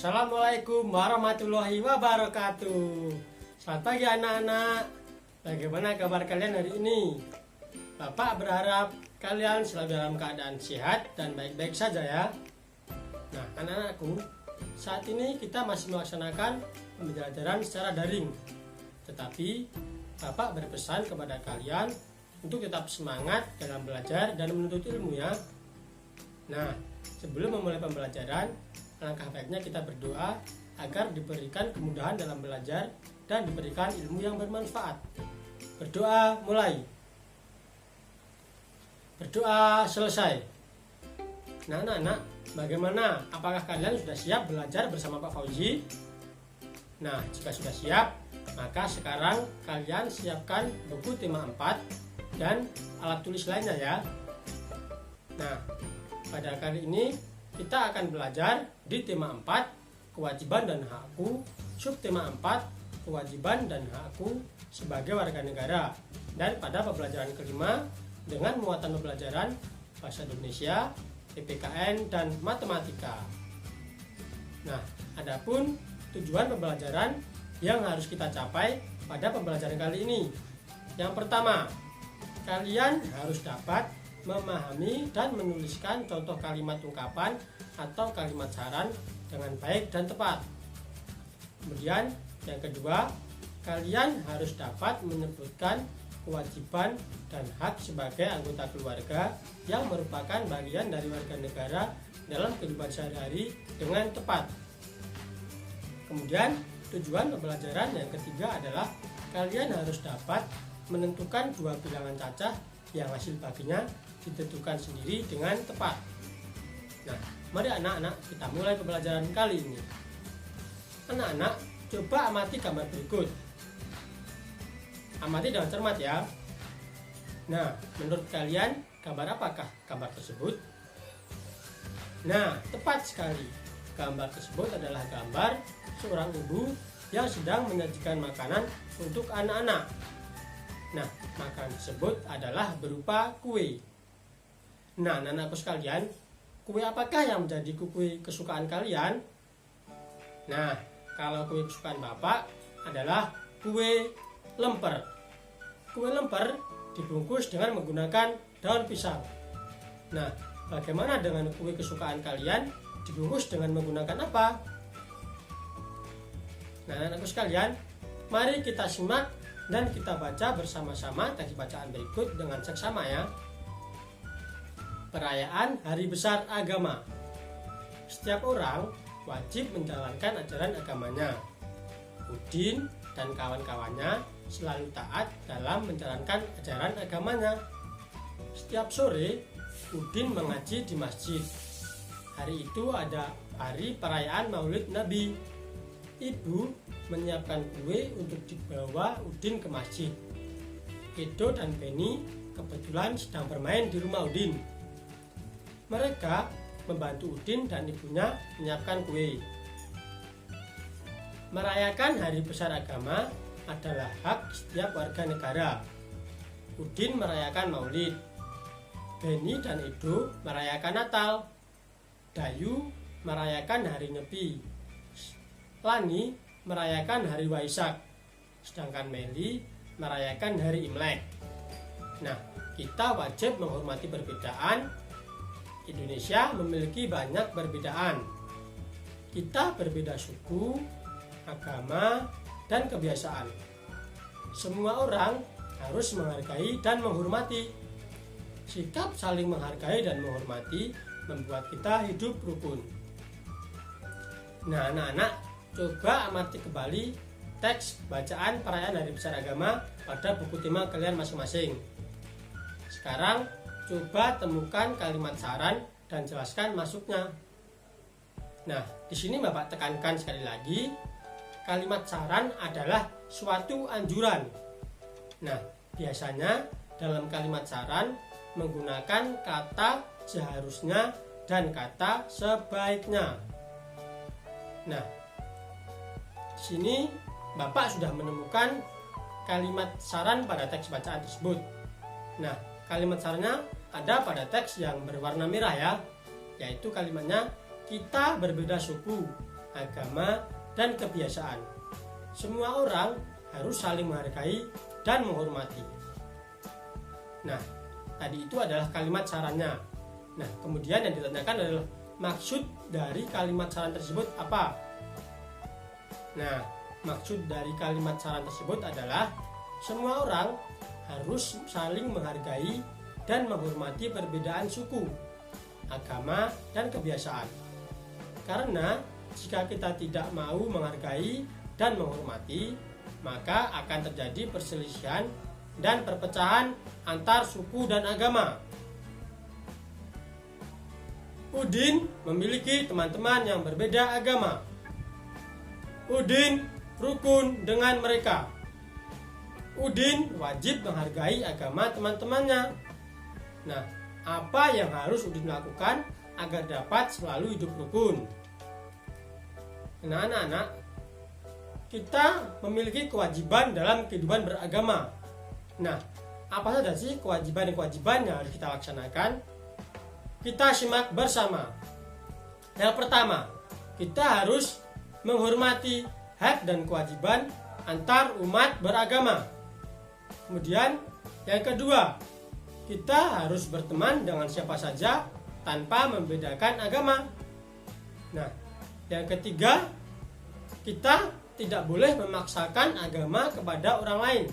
Assalamualaikum warahmatullahi wabarakatuh. Selamat pagi anak-anak. Bagaimana kabar kalian hari ini? Bapak berharap kalian selalu dalam keadaan sehat dan baik-baik saja ya. Nah anak-anakku, saat ini kita masih melaksanakan pembelajaran secara daring. Tetapi Bapak berpesan kepada kalian untuk tetap semangat dalam belajar dan menuntut ilmu ya. Nah, sebelum memulai pembelajaran, alangkah baiknya kita berdoa agar diberikan kemudahan dalam belajar dan diberikan ilmu yang bermanfaat. Berdoa mulai. Berdoa selesai. Nah anak-anak, bagaimana? Apakah kalian sudah siap belajar bersama Pak Fauzi? Nah, jika sudah siap, maka sekarang kalian siapkan buku tema 4 dan alat tulis lainnya ya. Nah, pada kali ini kita akan belajar di tema 4, kewajiban dan hakku, subtema 4, kewajiban dan hakku sebagai warga negara. Dan pada pembelajaran kelima dengan muatan pembelajaran bahasa Indonesia, PPKN dan matematika. Nah, adapun tujuan pembelajaran yang harus kita capai pada pembelajaran kali ini. Yang pertama, kalian harus dapat memahami dan menuliskan contoh kalimat ungkapan atau kalimat saran dengan baik dan tepat. Kemudian yang kedua, kalian harus dapat menyebutkan kewajiban dan hak sebagai anggota keluarga yang merupakan bagian dari warga negara dalam kehidupan sehari-hari dengan tepat. Kemudian tujuan pembelajaran yang ketiga adalah kalian harus dapat menentukan dua bilangan cacah yang hasil baginya ditentukan sendiri dengan tepat. Nah, mari anak-anak kita mulai pembelajaran kali ini. Anak-anak, coba amati gambar berikut. Amati dengan cermat ya. Nah, menurut kalian gambar apakah gambar tersebut? Nah, tepat sekali. Gambar tersebut adalah gambar seorang ibu yang sedang menyajikan makanan untuk anak-anak. Nah, makanan tersebut adalah berupa kue. Nah, anak-anakku sekalian, kue apakah yang menjadi kue kesukaan kalian? Nah, kalau kue kesukaan Bapak adalah kue lemper. Kue lemper dibungkus dengan menggunakan daun pisang. Nah, bagaimana dengan kue kesukaan kalian dibungkus dengan menggunakan apa? Nah, anak-anakku sekalian, mari kita simak dan kita baca bersama-sama teks bacaan berikut dengan seksama ya. Perayaan Hari Besar Agama. Setiap orang wajib menjalankan ajaran agamanya. Udin dan kawan-kawannya selalu taat dalam menjalankan ajaran agamanya. Setiap sore, Udin mengaji di masjid. Hari itu ada hari perayaan Maulid Nabi. Ibu menyiapkan kue untuk dibawa Udin ke masjid. Edo dan Beni kebetulan sedang bermain di rumah Udin. Mereka membantu Udin dan ibunya menyiapkan kue. Merayakan Hari Besar Agama adalah hak setiap warga negara. Udin merayakan Maulid. Beni dan Edo merayakan Natal. Dayu merayakan Hari Nyepi. Lani merayakan Hari Waisak. Sedangkan Meli merayakan Hari Imlek. Nah, kita wajib menghormati perbedaan. Indonesia memiliki banyak perbedaan. Kita berbeda suku, agama, dan kebiasaan. Semua orang harus menghargai dan menghormati. Sikap saling menghargai dan menghormati membuat kita hidup rukun. Nah, anak-anak, coba amati kembali teks bacaan perayaan Hari Besar Agama pada buku tema kalian masing-masing. Sekarang coba temukan kalimat saran dan jelaskan maksudnya. Nah, di sini Bapak tekankan sekali lagi, kalimat saran adalah suatu anjuran. Nah, biasanya dalam kalimat saran menggunakan kata seharusnya dan kata sebaiknya. Nah, di sini Bapak sudah menemukan kalimat saran pada teks bacaan tersebut. Nah, kalimat sarannya ada pada teks yang berwarna merah ya, yaitu kalimatnya kita berbeda suku, agama, dan kebiasaan. Semua orang harus saling menghargai dan menghormati. Nah, tadi itu adalah kalimat sarannya. Nah, kemudian yang ditanyakan adalah maksud dari kalimat saran tersebut apa? Nah, maksud dari kalimat saran tersebut adalah semua orang harus saling menghargai dan menghormati perbedaan suku, agama, dan kebiasaan. Karena jika kita tidak mau menghargai dan menghormati, maka akan terjadi perselisihan dan perpecahan antar suku dan agama. Udin memiliki teman-teman yang berbeda agama. Udin rukun dengan mereka. Udin wajib menghargai agama teman-temannya. Nah, apa yang harus Udin lakukan agar dapat selalu hidup rukun? Nah, anak-anak, kita memiliki kewajiban dalam kehidupan beragama. Nah, apa saja sih kewajiban yang harus kita laksanakan? Kita simak bersama. Yang pertama, kita harus menghormati hak dan kewajiban antar umat beragama. Kemudian, yang kedua, kita harus berteman dengan siapa saja tanpa membedakan agama. Nah, yang ketiga, kita tidak boleh memaksakan agama kepada orang lain,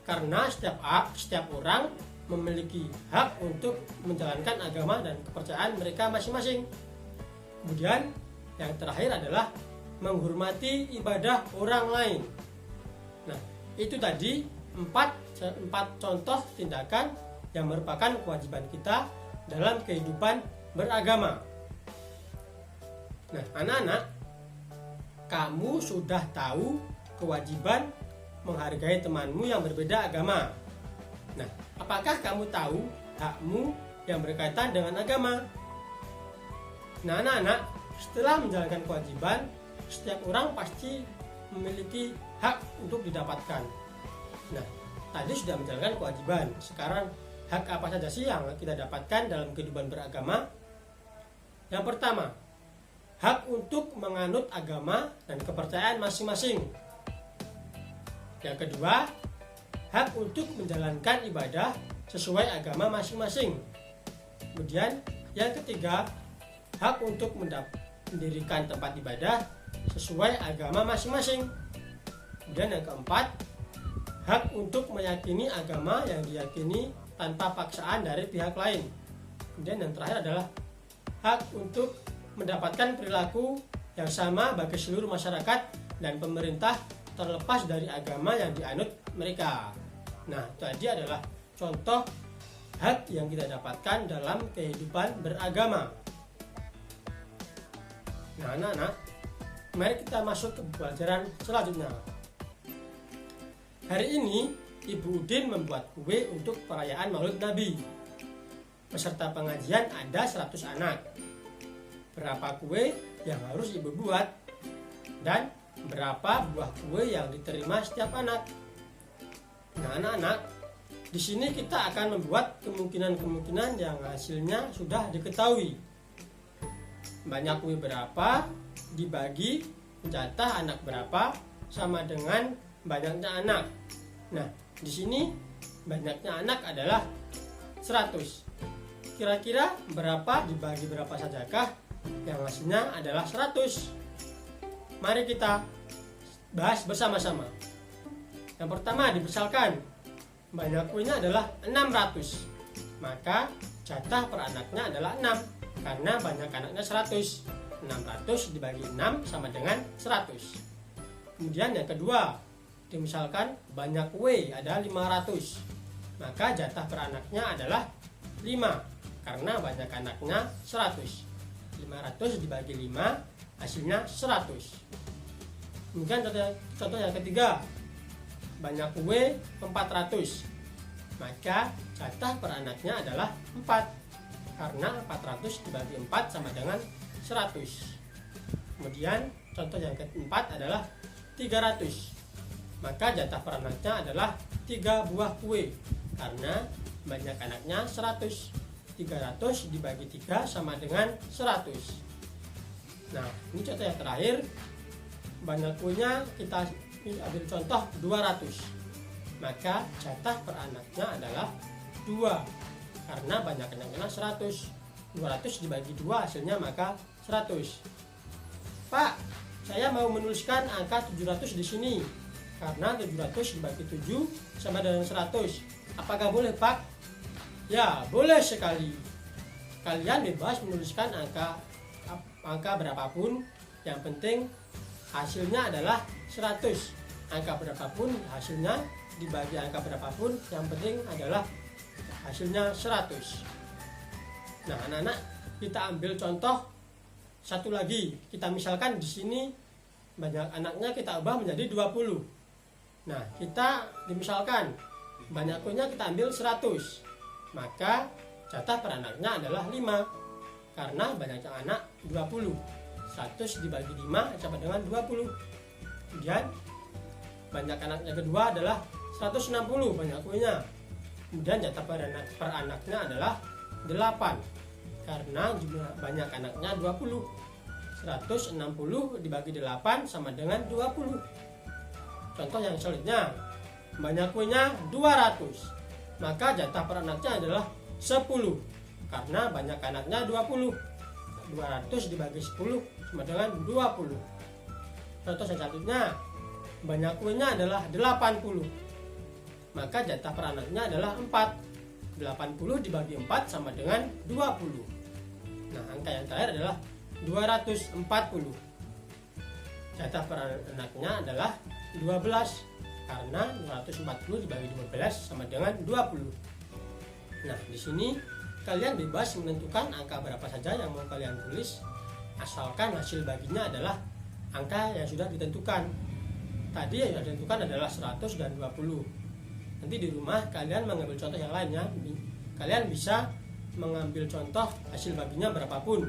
karena setiap orang memiliki hak untuk menjalankan agama dan kepercayaan mereka masing-masing. Kemudian yang terakhir adalah menghormati ibadah orang lain. Nah, itu tadi empat contoh tindakan yang merupakan kewajiban kita dalam kehidupan beragama. Nah, anak-anak, kamu sudah tahu kewajiban menghargai temanmu yang berbeda agama. Nah, apakah kamu tahu hakmu yang berkaitan dengan agama? Nah, anak-anak, setelah menjalankan kewajiban, setiap orang pasti memiliki hak untuk didapatkan. Nah, tadi sudah menjalankan kewajiban. Sekarang, hak apa saja sih yang kita dapatkan dalam kehidupan beragama? Yang pertama, hak untuk menganut agama dan kepercayaan masing-masing. Yang kedua, hak untuk menjalankan ibadah sesuai agama masing-masing. Kemudian yang ketiga, hak untuk mendirikan tempat ibadah sesuai agama masing-masing. Kemudian yang keempat, hak untuk meyakini agama yang diyakini tanpa paksaan dari pihak lain. Kemudian yang terakhir adalah hak untuk mendapatkan perilaku yang sama bagi seluruh masyarakat dan pemerintah terlepas dari agama yang dianut mereka. Nah, tadi adalah contoh hak yang kita dapatkan dalam kehidupan beragama. Nah, anak-anak, mari kita masuk ke pelajaran selanjutnya. Hari ini, Ibu Udin membuat kue untuk perayaan Maulid Nabi. Peserta pengajian ada 100 anak. Berapa kue yang harus Ibu buat? Dan berapa buah kue yang diterima setiap anak? Nah, anak-anak, di sini kita akan membuat kemungkinan-kemungkinan yang hasilnya sudah diketahui. Banyak kue berapa dibagi jatah anak berapa sama dengan banyaknya anak. Nah, di sini banyaknya anak adalah 100. Kira-kira berapa dibagi berapa sajakah yang hasilnya adalah 100? Mari kita bahas bersama-sama. Yang pertama, dimisalkan banyak kuenya adalah 600. Maka jatah per anaknya adalah 6 karena banyak anaknya 100. 600 dibagi 6 sama dengan 100. Kemudian yang kedua, dimisalkan banyak kue ada 500. Maka jatah per anaknya adalah 5 karena banyak anaknya 100. 500 dibagi 5 hasilnya 100. Kemudian contoh yang ketiga, banyak kue 400. Maka jatah per anaknya adalah 4 karena 400 dibagi 4 sama dengan 100. Kemudian contoh yang keempat adalah 300. Maka jatah per anaknya adalah 3 buah kue karena banyak anaknya 100. 300 dibagi 3 sama dengan 100. Nah, ini contoh yang terakhir. Banyak kuenya kita ambil contoh 200. Maka jatah per anaknya adalah 2. Karena banyak anaknya 100. 200 dibagi 2 hasilnya maka 100. Pak, saya mau menuliskan angka 700 di sini. Karena 700 dibagi 7 sama dengan 100. Apakah boleh, Pak? Ya, boleh sekali. Kalian bebas menuliskan angka berapapun, yang penting hasilnya adalah 100. Angka berapapun hasilnya dibagi angka berapapun, yang penting adalah hasilnya 100. Nah, anak-anak, kita ambil contoh satu lagi. Kita misalkan di sini banyak anaknya kita ubah menjadi 20. Nah, kita dimisalkan banyak kuenya kita ambil 100. Maka jatah per anaknya adalah 5. Karena banyaknya anak 20. 100 dibagi 5 sama dengan 20. Kemudian banyak anaknya kedua adalah 160 banyak kuenya. Kemudian jatah per anaknya adalah 8. Karena jumlah banyak anaknya 20. 160 dibagi 8 sama dengan 20. Contoh yang selanjutnya, banyak kuenya 200. Maka jatah per anaknya adalah 10. Karena banyak anaknya 20. 200 dibagi 10 sama dengan 20. Contoh selanjutnya, banyak kuenya adalah 80. Maka jatah per anaknya adalah 4. 80 dibagi 4 sama dengan 20. Nah, angka yang terakhir adalah 240. Jatah per anaknya adalah 12. Karena 240 dibagi 12 sama dengan 20. Nah, di sini kalian bebas menentukan angka berapa saja yang mau kalian tulis, asalkan hasil baginya adalah angka yang sudah ditentukan. Tadi yang sudah ditentukan adalah 100 dan 20. Nanti di rumah kalian mengambil contoh yang lainnya. Kalian bisa mengambil contoh hasil baginya berapapun.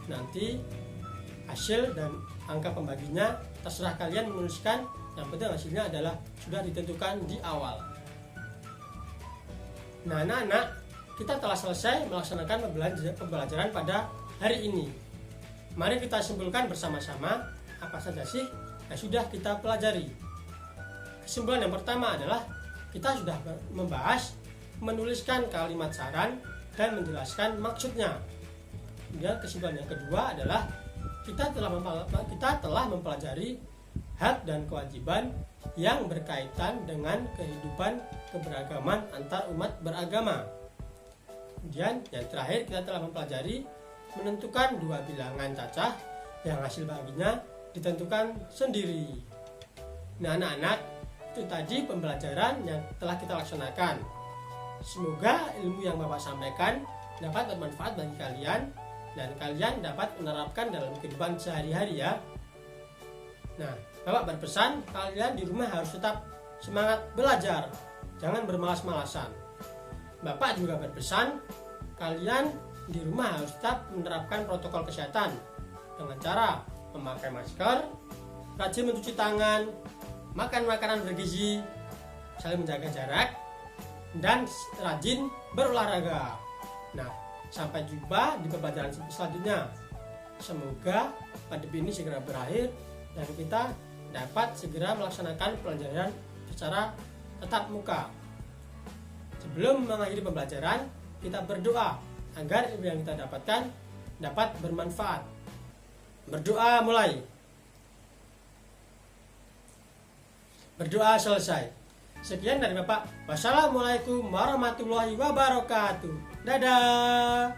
Nanti hasil dan angka pembaginya terserah kalian menuliskan. Yang penting hasilnya adalah sudah ditentukan di awal. Nah, anak-anak, kita telah selesai melaksanakan pembelajaran pada hari ini. Mari kita simpulkan bersama-sama apa saja sih yang sudah kita pelajari. Kesimpulan yang pertama adalah kita sudah membahas menuliskan kalimat saran dan menjelaskan maksudnya. Kemudian kesimpulan yang kedua adalah kita telah mempelajari hak dan kewajiban yang berkaitan dengan kehidupan keberagaman antar umat beragama. Kemudian yang terakhir kita telah mempelajari menentukan 2 bilangan cacah yang hasil baginya ditentukan sendiri. Nah, anak-anak, itu tadi pembelajaran yang telah kita laksanakan. Semoga ilmu yang Bapak sampaikan dapat bermanfaat bagi kalian dan kalian dapat menerapkan dalam kehidupan sehari-hari ya. Nah, Bapak berpesan kalian di rumah harus tetap semangat belajar, jangan bermalas-malasan. Bapak juga berpesan kalian di rumah harus tetap menerapkan protokol kesehatan dengan cara memakai masker, rajin mencuci tangan, makan makanan bergizi, saling menjaga jarak, dan rajin berolahraga. Nah, sampai jumpa di pembelajaran selanjutnya. Semoga pandemi ini segera berakhir dan kita dapat segera melaksanakan pelajaran secara tatap muka. Sebelum mengakhiri pembelajaran, kita berdoa agar ilmu yang kita dapatkan dapat bermanfaat. Berdoa mulai. Berdoa selesai. Sekian dari Bapak. Wassalamualaikum warahmatullahi wabarakatuh. Dadah.